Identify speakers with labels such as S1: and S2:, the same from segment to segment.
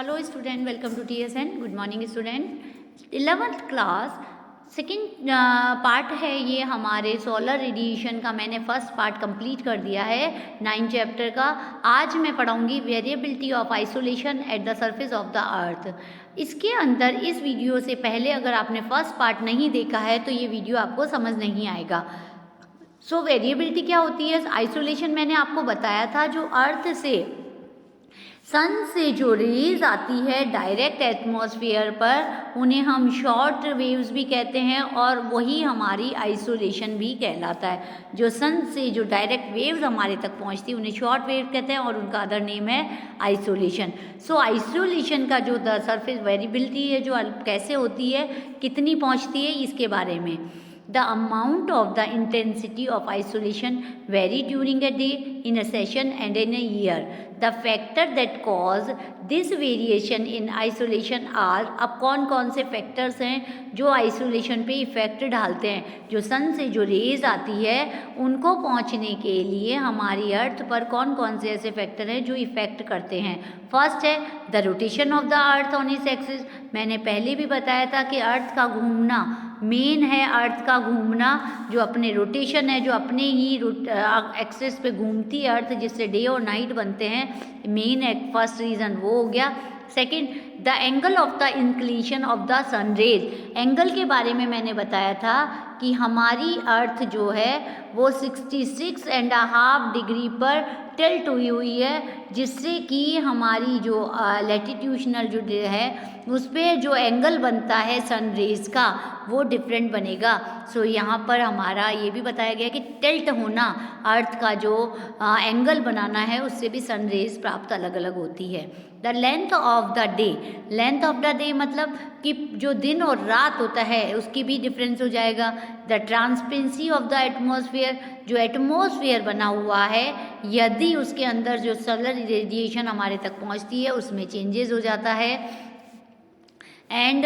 S1: Hello student, welcome to TSN। Good morning student. 11th class second part है ये हमारे solar radiation का। मैंने फर्स्ट पार्ट कंप्लीट कर दिया है 9 चैप्टर का। आज मैं पढ़ाऊंगी variability of isolation at the surface of the earth. इसके अंदर इस वीडियो से पहले अगर आपने फर्स्ट पार्ट नहीं देखा है तो ये वीडियो आपको समझ नहीं आएगा। सो वेरिएबिलिटी क्या होती है? आइसोलेशन मैंने आपको बताया था, जो अर्थ से सन से जो रेज आती है डायरेक्ट एटमॉस्फेयर पर, उन्हें हम शॉर्ट वेव्स भी कहते हैं और वही हमारी आइसोलेशन भी कहलाता है। जो सन से जो डायरेक्ट वेव्स हमारे तक पहुंचती है उन्हें शॉर्ट वेव कहते हैं और उनका अदर नेम है आइसोलेशन। सो आइसोलेशन का जो द सरफेस वेरिएबिलिटी है, जो कैसे होती है, कितनी पहुंचती है, इसके बारे में। The amount of the intensity of isolation vary during a day, in a session and in a year. The factor that cause this variation in isolation are, अब कौन कौन से फैक्टर्स हैं जो आइसोलेशन पे इफ़ेक्ट डालते हैं? जो सन से जो रेज आती है उनको पहुंचने के लिए हमारी अर्थ पर कौन कौन से ऐसे फैक्टर हैं जो इफ़ेक्ट करते हैं? फर्स्ट है the rotation of the earth on its axis. मैंने पहले भी बताया था कि अर्थ का घूमना मेन है, अर्थ का घूमना जो अपने रोटेशन है, जो अपने ही एक्सिस पे घूमती है अर्थ, जिससे डे और नाइट बनते हैं। मेन है फर्स्ट रीज़न, वो हो गया। Second, the angle of the inclination of the sun rays. Angle के बारे में मैंने बताया था कि हमारी अर्थ जो है वो 66.5 डिग्री पर टिल्ट हुई है, जिससे कि हमारी जो लैटिट्यूशनल जो है उस पर जो एंगल बनता है सन रेज का वो डिफरेंट बनेगा। सो यहाँ पर हमारा ये भी बताया गया कि टिल्ट होना, अर्थ का जो एंगल बनाना है, उससे भी सन रेज प्राप्त अलग अलग होती है। The length of the day. Length of the day मतलब कि जो दिन और रात होता है उसकी भी डिफरेंस हो जाएगा। The transparency of the atmosphere. जो एटमॉस्फेयर बना हुआ है, यदि उसके अंदर जो सोलर रेडिएशन हमारे तक पहुंचती है उसमें चेंजेस हो जाता है। एंड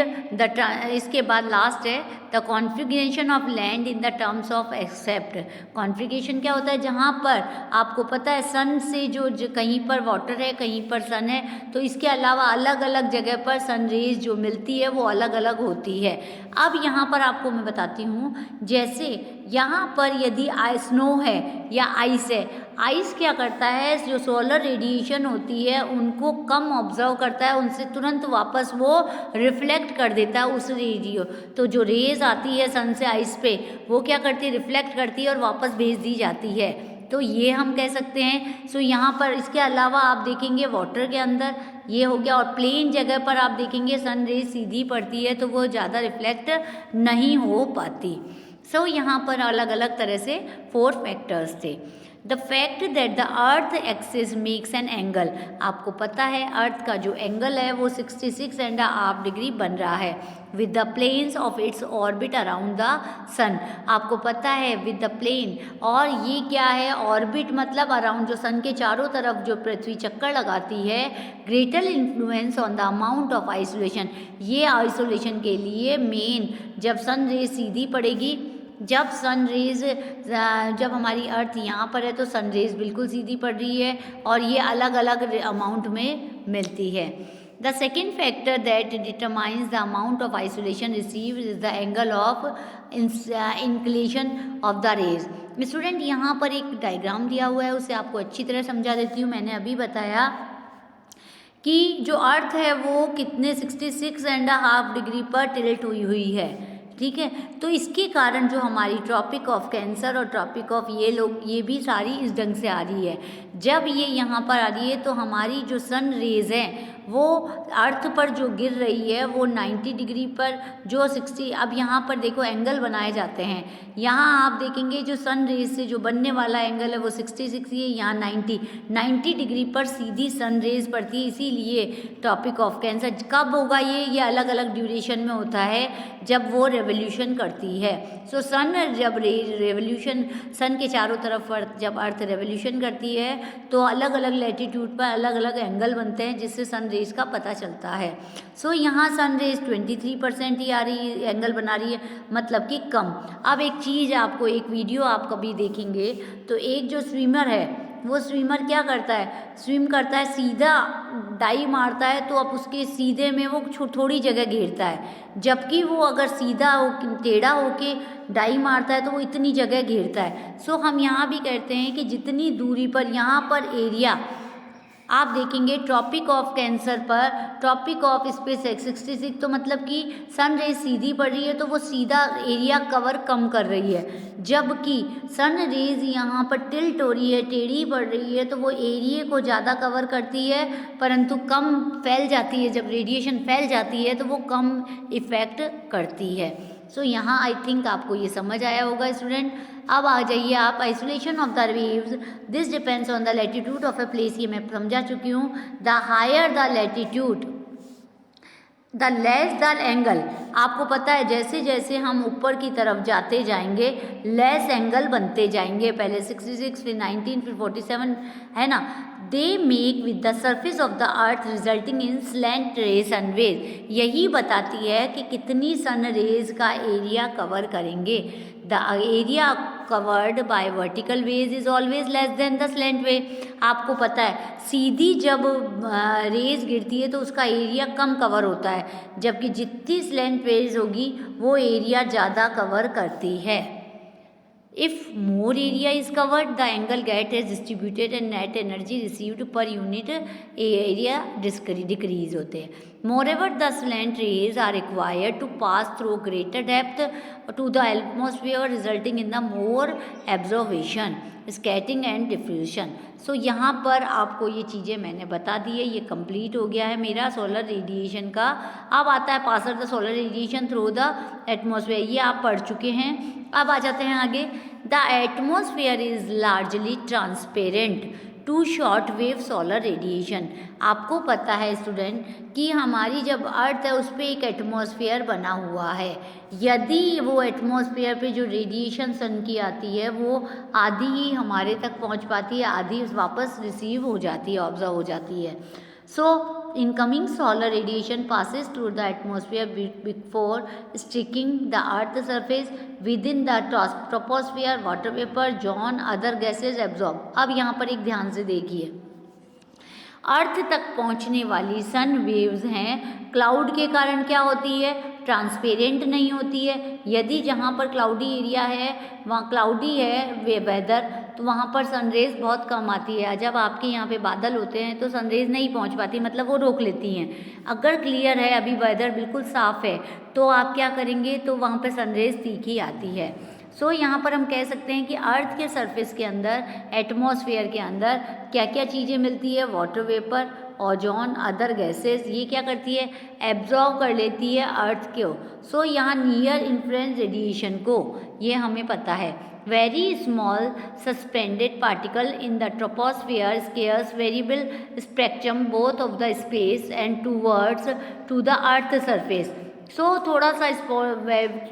S1: इसके बाद लास्ट है the configuration of land in the terms of accept. Configuration क्या होता है? जहाँ पर आपको पता है सन से जो कहीं पर वाटर है, कहीं पर सन है, तो इसके अलावा अलग अलग जगह पर सन रेज जो मिलती है वो अलग अलग होती है। अब यहाँ पर आपको मैं बताती हूँ, जैसे यहाँ पर यदि स्नो है या आइस है, आइस क्या करता है, जो सोलर रेडिएशन होती है उनको कम ऑब्जर्व करता है, उनसे तुरंत वापस वो रिफ्लेक्ट कर देता है उस रेडियो। तो जो रेज आती है सन से आइस पे, वो क्या करती है, रिफ्लेक्ट करती है और वापस भेज दी जाती है। तो ये हम कह सकते हैं। सो यहाँ पर इसके अलावा आप देखेंगे वाटर के अंदर ये हो गया, और प्लेन जगह पर आप देखेंगे सन रेज सीधी पड़ती है तो वो ज़्यादा रिफ्लेक्ट नहीं हो पाती। सो यहाँ पर अलग अलग तरह से 4 फैक्टर्स थे। The fact that the earth axis makes an angle. आपको पता है अर्थ का जो एंगल है वो 66.5 डिग्री बन रहा है with the planes of its orbit around the sun. आपको पता है विद द प्लेन, और ये क्या है? ऑर्बिट मतलब अराउंड, जो सन के चारों तरफ जो पृथ्वी चक्कर लगाती है। Greater influence on the amount of isolation. ये आइसोलेशन के लिए मेन, जब सन रेज सीधी पड़ेगी, जब सन रेज जब हमारी अर्थ यहाँ पर है तो सन रेज बिल्कुल सीधी पड़ रही है और ये अलग अलग अमाउंट में मिलती है। The second factor that determines the amount of isolation receive is the angle of inclination of the rays. Student यहाँ पर एक डायग्राम दिया हुआ है, उसे आपको अच्छी तरह समझा देती हूँ। मैंने अभी बताया कि जो अर्थ है वो कितने 66.5 डिग्री पर टिल्ट हुई है, ठीक है। तो इसके कारण जो हमारी ट्रॉपिक ऑफ कैंसर और ट्रॉपिक ऑफ ये भी सारी इस ढंग से आ रही है। जब ये यहाँ पर आ रही है तो हमारी जो सन रेज है वो अर्थ पर जो गिर रही है वो 90 डिग्री पर, जो 60, अब यहाँ पर देखो एंगल बनाए जाते हैं। यहाँ आप देखेंगे जो सन रेज से जो बनने वाला एंगल है वो 66 है, यहाँ 90 डिग्री पर सीधी सन रेज पड़ती है। इसीलिए टॉपिक ऑफ कैंसर कब होगा? ये अलग अलग ड्यूरेशन में होता है जब वो रेवोल्यूशन करती है। सो सन जब रेवोल्यूशन, सन के चारों तरफ जब अर्थ रेवोल्यूशन करती है तो अलग अलग लैटिट्यूड पर अलग अलग एंगल बनते हैं, जिससे सन रेज का पता चलता है। सो यहाँ सन रेज 23% ही आ रही है, एंगल बना रही है, मतलब कि कम। अब एक चीज़ आपको, एक वीडियो आप कभी देखेंगे तो एक जो स्विमर है वो स्विमर क्या करता है, स्विम करता है, सीधा डाई मारता है तो अब उसके सीधे में वो थोड़ी जगह घेरता है, जबकि वो अगर सीधा हो टेढ़ा होके डाई मारता है तो वो इतनी जगह घेरता है। सो हम यहाँ भी कहते हैं कि जितनी दूरी पर यहाँ पर एरिया आप देखेंगे ट्रॉपिक ऑफ कैंसर पर, ट्रॉपिक ऑफ स्पेस 66, तो मतलब कि सन रेज सीधी पड़ रही है तो वो सीधा एरिया कवर कम कर रही है, जबकि सन रेज यहाँ पर टिल्ट हो रही है, टेढ़ी पड़ रही है तो वो एरिया को ज़्यादा कवर करती है परंतु कम फैल जाती है। जब रेडिएशन फैल जाती है तो वो कम इफ़ेक्ट करती है। सो यहाँ आई थिंक आपको ये समझ आया होगा स्टूडेंट। अब आ जाइए आप isolation of the waves, this depends on the latitude of a place, ये मैं समझा चुकी हूँ। The higher the latitude the less the angle, आपको पता है जैसे जैसे हम ऊपर की तरफ जाते जाएंगे लेस एंगल बनते जाएंगे, पहले 66 फिर 19 फिर 47 है ना। They make with the surface of the earth resulting in slant ray sun rays, यही बताती है कि कितनी सन रेज का एरिया कवर करेंगे। The area covered by vertical ways is always less than the slant way, आपको पता है सीधी जब रेज गिरती है तो उसका एरिया कम कवर होता है, जबकि जितनी स्लैंट वेज होगी वो एरिया ज़्यादा कवर करती है। If more area is covered, the angle get is distributed and net energy received per unit area decrease होते हैं। Moreover, the slant rays are required to pass through greater depth to the atmosphere, resulting in the more absorption, scattering and diffusion. सो यहाँ पर आपको ये चीज़ें मैंने बता दी है, ये कंप्लीट हो गया है मेरा सोलर रेडिएशन का। अब आता है pass the solar radiation through the atmosphere, ये आप पढ़ चुके हैं। अब आ जाते हैं आगे। The atmosphere is largely transparent to short wave solar radiation, आपको पता है स्टूडेंट कि हमारी जब अर्थ है उस पर एक एटमॉस्फेयर बना हुआ है, यदि वो एटमॉस्फेयर पे जो रेडिएशन सन की आती है वो आधी ही हमारे तक पहुंच पाती है, आधी वापस रिसीव हो जाती है, ऑब्जर्व हो जाती है। सो incoming solar radiation passes through the atmosphere before striking the earth surface within the troposphere, water vapor, ozone, other gases absorb। अब यहाँ पर एक ध्यान से देखिए, अर्थ तक पहुँचने वाली सन वेव्स हैं, क्लाउड के कारण क्या होती है, ट्रांसपेरेंट नहीं होती है। यदि जहाँ पर क्लाउडी एरिया है वहाँ क्लाउडी है वेदर तो वहाँ पर सनरेज बहुत कम आती है। जब आपके यहाँ पे बादल होते हैं तो सनरेज नहीं पहुँच पाती, मतलब वो रोक लेती हैं। अगर क्लियर है, अभी वेदर बिल्कुल साफ़ है, तो आप क्या करेंगे, तो वहाँ पे सनरेज तीखी आती है। सो यहाँ पर हम कह सकते हैं कि अर्थ के सरफेस के अंदर, एटमॉस्फेयर के अंदर क्या क्या चीज़ें मिलती है, water vapour, ozone, other gases, ये क्या करती है, एब्जॉर्ब कर लेती है अर्थ को। सो यहाँ नियर इन्फ्लुएंस रेडिएशन को, ये हमें पता है। Very small suspended particle in the troposphere scatters variable spectrum both of the space and towards to the earth surface. So थोड़ा सा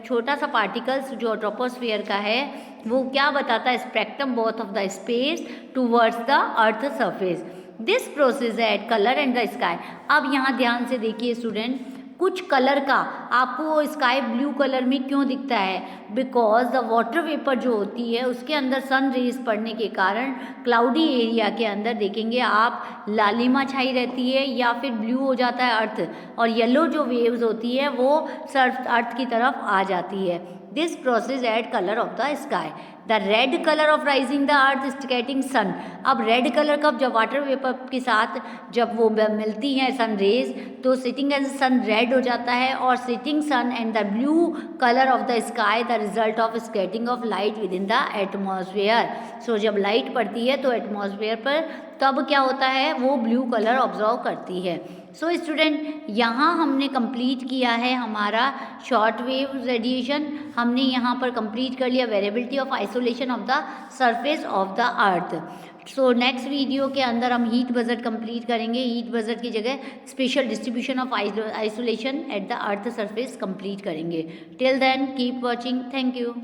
S1: छोटा सा पार्टिकल्स जो ट्रोपोस्फियर का है वो क्या बताता है, spectrum both of the space towards the earth surface. This process at colour and the sky. अब यहाँ ध्यान से देखिए स्टूडेंट, कुछ कलर का आपको स्काई ब्लू कलर में क्यों दिखता है, बिकॉज द वाटर वेपर जो होती है उसके अंदर सन रेज पड़ने के कारण क्लाउडी एरिया के अंदर देखेंगे आप लालिमा छाई रहती है या फिर ब्लू हो जाता है अर्थ, और येलो जो वेव्स होती है वो सर्फ अर्थ की तरफ आ जाती है। This process add colour of the sky. The red colour of rising the earth scattering sun. अब रेड कलर कब, जब वाटर वेपर के साथ जब वो मिलती हैं सन रेज तो सिटिंग एज सन रेड हो जाता है, और setting sun and the blue colour of the sky the result of scattering of light within the atmosphere. So जब लाइट पड़ती है तो एटमॉस्फेयर पर तब क्या होता है, वो ब्लू कलर ऑब्जर्व करती है। सो स्टूडेंट यहाँ हमने कंप्लीट किया है हमारा शॉर्ट वेव रेडिएशन, हमने यहाँ पर कंप्लीट कर लिया variability of insolation of the surface of the earth. So next video के अंदर हम हीट बजट कंप्लीट करेंगे, हीट बजट की जगह spatial distribution of isolation at the earth surface complete करेंगे। Till then keep watching, thank you.